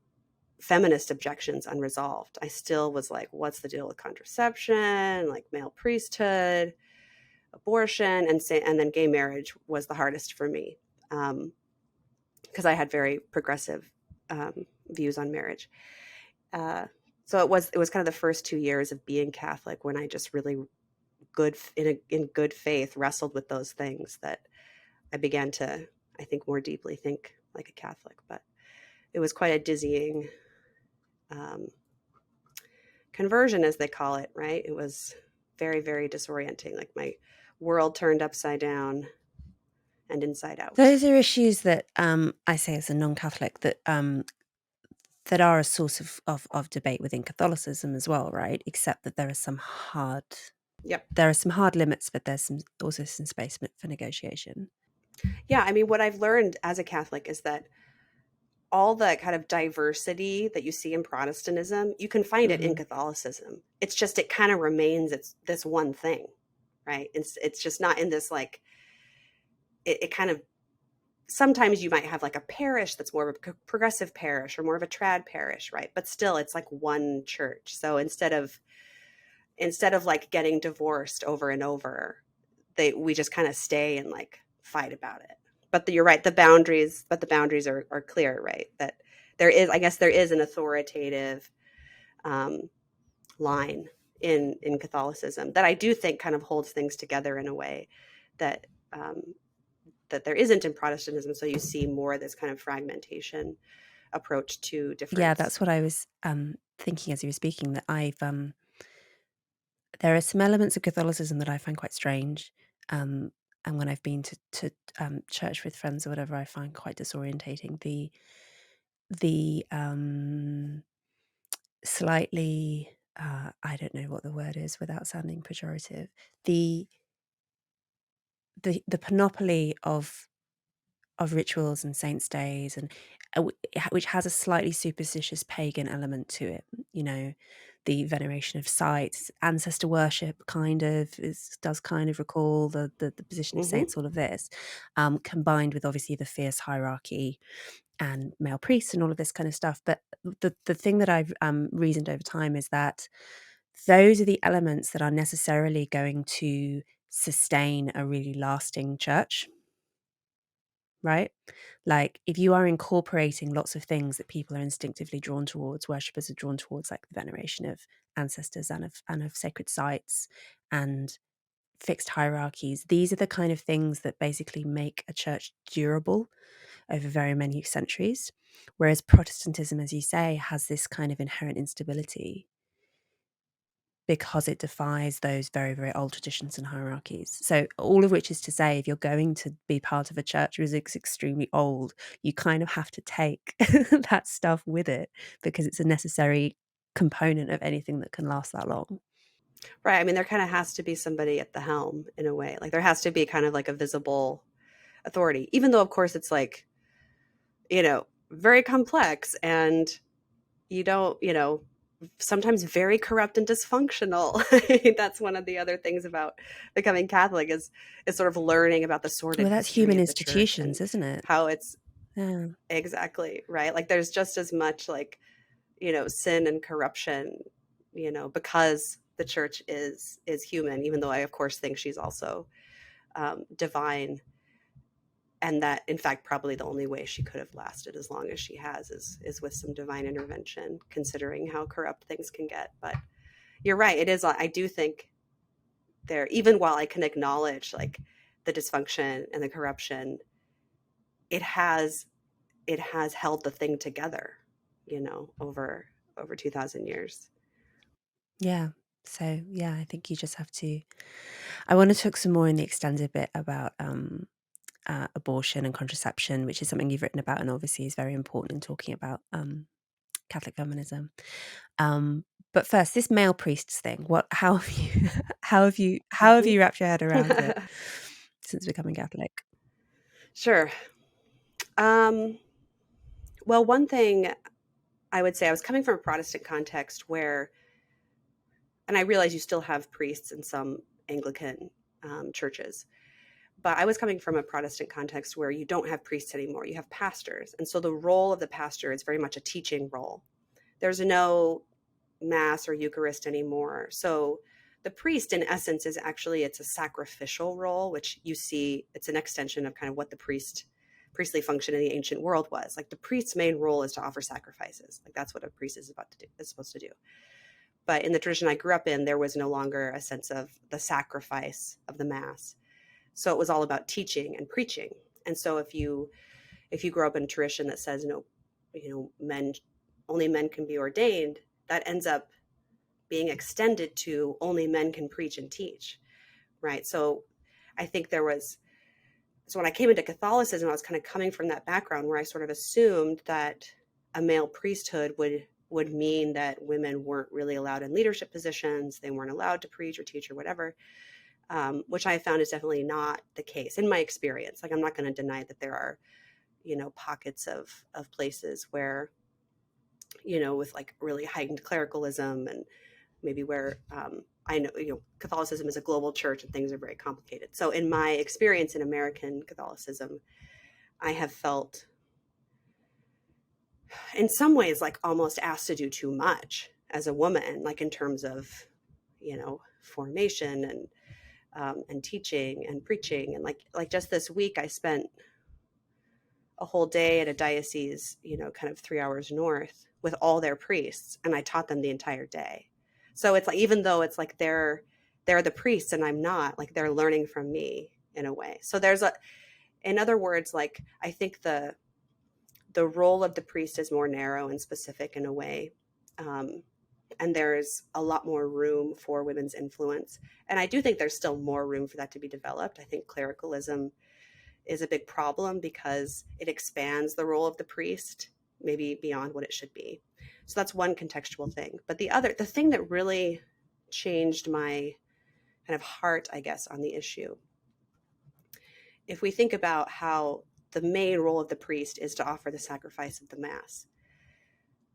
feminist objections unresolved. I still was like, what's the deal with contraception, like male priesthood, abortion, and then gay marriage was the hardest for me, because I had very progressive views on marriage. So it was kind of the first 2 years of being Catholic when I just really in good faith wrestled with those things that I began to, I think, more deeply think like a Catholic. But it was quite a dizzying conversion, as they call it, right? It was very, very disorienting. Like my world turned upside down and inside out. Those are issues that I say as a non-Catholic that are a source of debate within Catholicism as well, right? Except that there are some hard Yep. limits, but there's also some space for negotiation. Yeah. I mean, what I've learned as a Catholic is that all the kind of diversity that you see in Protestantism, you can find it in Catholicism. It's just, it kind of remains, it's this one thing, right? It's just not in this like, it kind of, sometimes you might have like a parish that's more of a progressive parish or more of a trad parish, right? But still, it's like one church. So instead of instead of like getting divorced over and over, we just kind of stay and like fight about it. But you're right, the boundaries are clear, right? That there is, I guess there is an authoritative um, line in Catholicism that I do think kind of holds things together in a way that um, that there isn't in Protestantism. So you see more of this kind of fragmentation approach to Yeah, difference. that's what I was thinking as you were speaking, that there are some elements of Catholicism that I find quite strange. And when I've been to church with friends or whatever, I find quite disorientating. The slightly, I don't know what the word is without sounding pejorative. The the panoply of rituals and saints' days, and which has a slightly superstitious pagan element to it. You know, the veneration of sites, ancestor worship, does kind of recall the position of Hmm. saints. All of this, combined with obviously the fierce hierarchy and male priests and all of this kind of stuff. But the thing that I've reasoned over time is that those are the elements that are necessarily going to sustain a really lasting church, right? Like if you are incorporating lots of things that people are instinctively drawn towards, worshippers are drawn towards, like the veneration of ancestors and of sacred sites and fixed hierarchies, these are the kind of things that basically make a church durable over very many centuries. Whereas Protestantism, as you say, has this kind of inherent instability because it defies those very, very old traditions and hierarchies. So all of which is to say, if you're going to be part of a church which is extremely old, you kind of have to take that stuff with it because it's a necessary component of anything that can last that long. Right. I mean, there kind of has to be somebody at the helm in a way. Like there has to be kind of like a visible authority, even though, of course, it's like, very complex and you don't, sometimes very corrupt and dysfunctional. That's one of the other things about becoming Catholic is sort of learning about the sordid Well, that's history human of the church and institutions, isn't it? how it's Yeah. exactly right. Like there's just as much like, sin and corruption, because the church is human, even though I of course think she's also divine, and that in fact probably the only way she could have lasted as long as she has is with some divine intervention, considering how corrupt things can get. But you're right, it is, I do think there, even while I can acknowledge like the dysfunction and the corruption, it has it has held the thing together, over 2000 years. Yeah. So yeah, I think you just have to. I want to talk some more in the extended bit about abortion and contraception, which is something you've written about and obviously is very important in talking about Catholic feminism. Um, but first, this male priests thing. What? How have you? How have you wrapped your head around it since becoming Catholic? Sure. um, well, one thing I would say, I was coming from a Protestant context where, and I realize you still have priests in some Anglican churches, but I was coming from a Protestant context where you don't have priests anymore. You have pastors. And so the role of the pastor is very much a teaching role. There's no mass or Eucharist anymore. So the priest, in essence, is actually, it's a sacrificial role, which you see, it's an extension of kind of what the priestly function in the ancient world was. Like the priest's main role is to offer sacrifices. Like that's what a priest is supposed to do. But in the tradition I grew up in, there was no longer a sense of the sacrifice of the mass. So it was all about teaching and preaching. And so if you grow up in a tradition that says no, men, only men can be ordained, that ends up being extended to only men can preach and teach, right? So I think so when I came into Catholicism, I was kind of coming from that background where I sort of assumed that a male priesthood would mean that women weren't really allowed in leadership positions, they weren't allowed to preach or teach or whatever, which I found is definitely not the case in my experience. Like I'm not going to deny that there are, pockets of places where, with like really heightened clericalism, and maybe where I know, Catholicism is a global church and things are very complicated. So in my experience in American Catholicism, I have felt in some ways like almost asked to do too much as a woman, like in terms of, formation and teaching and preaching. And like just this week, I spent a whole day at a diocese, kind of 3 hours north with all their priests, and I taught them the entire day. So it's like, even though it's like they're the priests and I'm not, like they're learning from me in a way. So in other words, like I think the role of the priest is more narrow and specific in a way. Um, and there's a lot more room for women's influence. And I do think there's still more room for that to be developed. I think clericalism is a big problem because it expands the role of the priest, maybe beyond what it should be. So that's one contextual thing. But the thing that really changed my kind of heart, I guess, on the issue, if we think about how the main role of the priest is to offer the sacrifice of the Mass.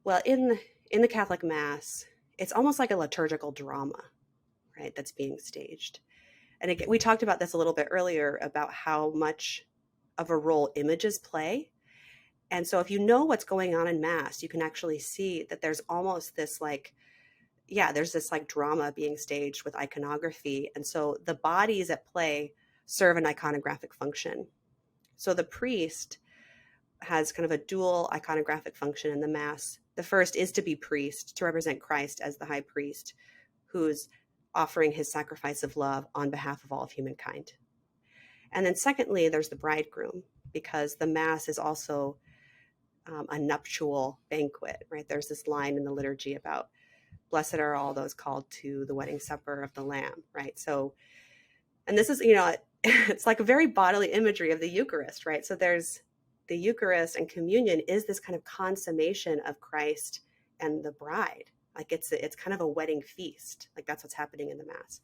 Well, in the Catholic Mass, it's almost like a liturgical drama, right, that's being staged. And again, we talked about this a little bit earlier about how much of a role images play. And so if you know what's going on in Mass, you can actually see that there's almost this there's this like drama being staged with iconography. And so the bodies at play serve an iconographic function. So the priest has kind of a dual iconographic function in the Mass. The first is to be priest, to represent Christ as the high priest, who's offering his sacrifice of love on behalf of all of humankind. And then secondly, there's the bridegroom, because the Mass is also a nuptial banquet, right? There's this line in the liturgy about blessed are all those called to the wedding supper of the Lamb, right? So, and this is, it's like a very bodily imagery of the Eucharist, right? So there's the Eucharist, and communion is this kind of consummation of Christ and the bride. Like it's kind of a wedding feast. Like that's what's happening in the Mass.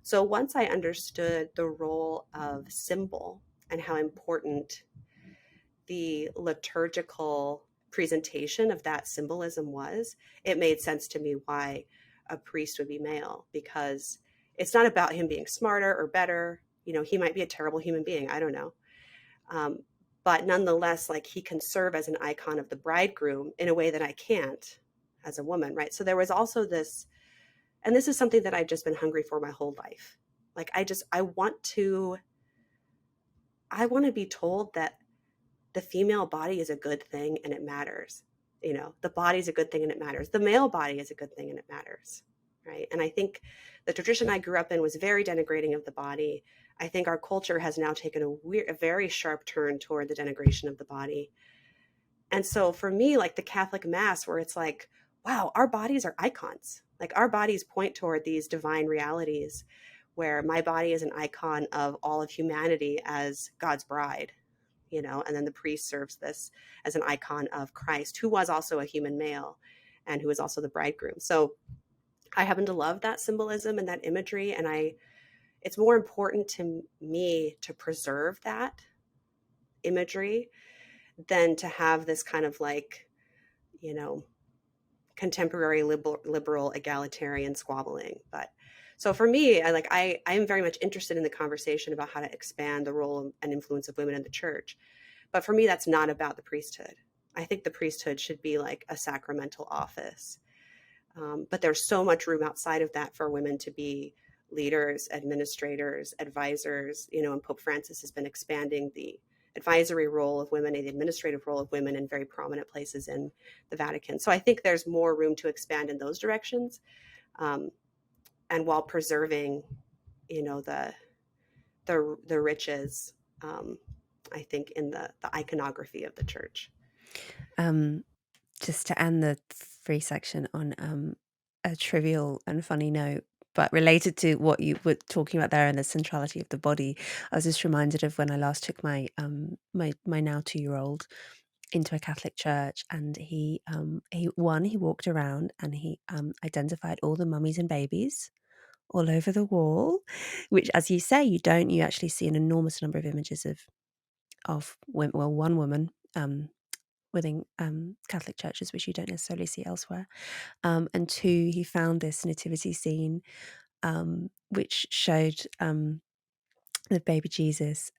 So once I understood the role of symbol and how important the liturgical presentation of that symbolism was, it made sense to me why a priest would be male, because it's not about him being smarter or better. He might be a terrible human being. I don't know. But nonetheless, like he can serve as an icon of the bridegroom in a way that I can't as a woman, right? So there was also this, and this is something that I've just been hungry for my whole life. Like I want to be told that the female body is a good thing and it matters. The body is a good thing and it matters. The male body is a good thing and it matters, right? And I think the tradition I grew up in was very denigrating of the body. I think our culture has now taken a very sharp turn toward the denigration of the body. And so for me, like the Catholic Mass, where it's like, wow, our bodies are icons. Like our bodies point toward these divine realities, where my body is an icon of all of humanity as God's bride, and then the priest serves this as an icon of Christ, who was also a human male and who was also the bridegroom. So I happen to love that symbolism and that imagery. And it's more important to me to preserve that imagery than to have this kind of like, contemporary liberal egalitarian squabbling. But so for me, I am very much interested in the conversation about how to expand the role and influence of women in the church. But for me, that's not about the priesthood. I think the priesthood should be like a sacramental office. But there's so much room outside of that for women to be leaders, administrators, advisors, and Pope Francis has been expanding the advisory role of women and the administrative role of women in very prominent places in the Vatican. So I think there's more room to expand in those directions, and while preserving, the riches, I think, in the iconography of the church. Just to end the free section on a trivial and funny note, but related to what you were talking about there and the centrality of the body, I was just reminded of when I last took my my now 2-year-old into a Catholic church, and he walked around and he identified all the mummies and babies all over the wall, which, as you say, you actually see an enormous number of images of women, well, one woman within Catholic churches, which you don't necessarily see elsewhere. And 2, he found this nativity scene, which showed of baby Jesus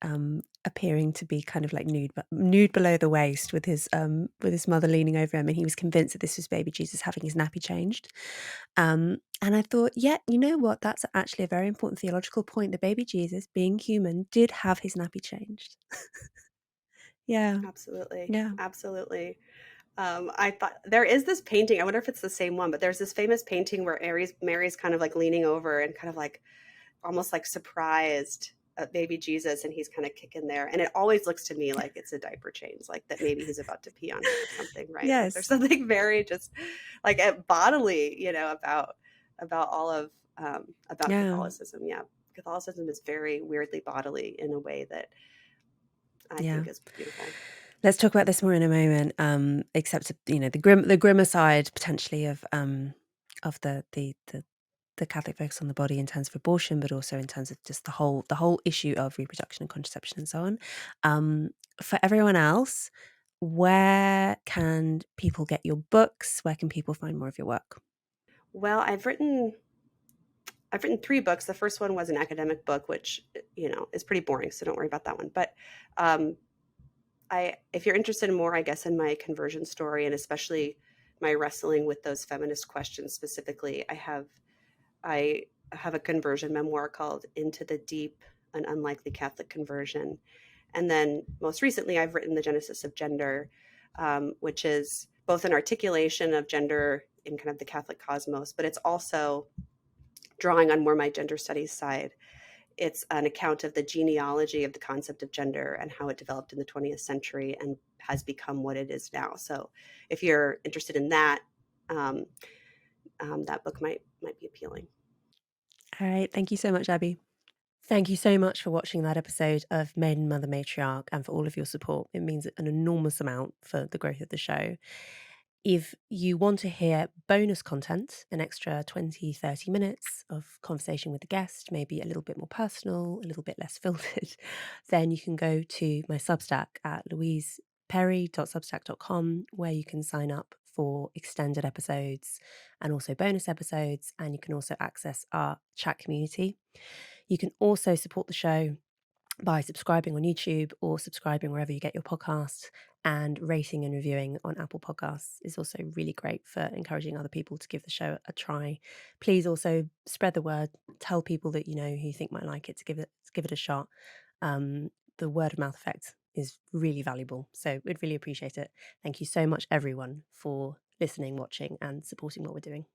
appearing to be kind of like nude below the waist with his mother leaning over him, and he was convinced that this was baby Jesus having his nappy changed. And I thought, yeah, you know what? That's actually a very important theological point. The baby Jesus, being human, did have his nappy changed. Yeah, Absolutely. yeah, Absolutely. I thought there is this painting. I wonder if it's the same one, but there's this famous painting where Mary's kind of like leaning over and kind of like almost like surprised at baby Jesus, and he's kind of kicking there. And it always looks to me like it's a diaper change, like that maybe he's about to pee on her or something, right? Like there's yes, something very just like bodily, about all of about yeah, Catholicism. Yeah, Catholicism is very weirdly bodily in a way that I yeah. think is beautiful. Let's talk about this more in a moment. Except the grimmer side potentially of the Catholic focus on the body in terms of abortion, but also in terms of just the whole issue of reproduction and contraception and so on. For everyone else, where can people get your books? Where can people find more of your work? Well, I've written three books. The first one was an academic book, which is pretty boring, so don't worry about that one. But um, if you're interested in more, I guess, in my conversion story and especially my wrestling with those feminist questions specifically, I have a conversion memoir called Into the Deep: An Unlikely Catholic Conversion. And then most recently, I've written The Genesis of Gender, which is both an articulation of gender in kind of the Catholic cosmos, but it's also drawing on more my gender studies side. It's an account of the genealogy of the concept of gender and how it developed in the 20th century and has become what it is now. So, if you're interested in that, um, that book might be appealing. All right. Thank you so much, Abby. Thank you so much for watching that episode of Maiden Mother Matriarch and for all of your support. It means an enormous amount for the growth of the show. If you want to hear bonus content, an extra 20, 30 minutes of conversation with the guest, maybe a little bit more personal, a little bit less filtered, then you can go to my Substack at louiseperry.substack.com, where you can sign up for extended episodes and also bonus episodes. And you can also access our chat community. You can also support the show by subscribing on YouTube or subscribing wherever you get your podcasts, and rating and reviewing on Apple Podcasts is also really great for encouraging other people to give the show a try. Please also spread the word, tell people that you know who you think might like it to give it a shot. The word of mouth effect is really valuable, so we'd really appreciate it. Thank you so much, everyone, for listening, watching, and supporting what we're doing.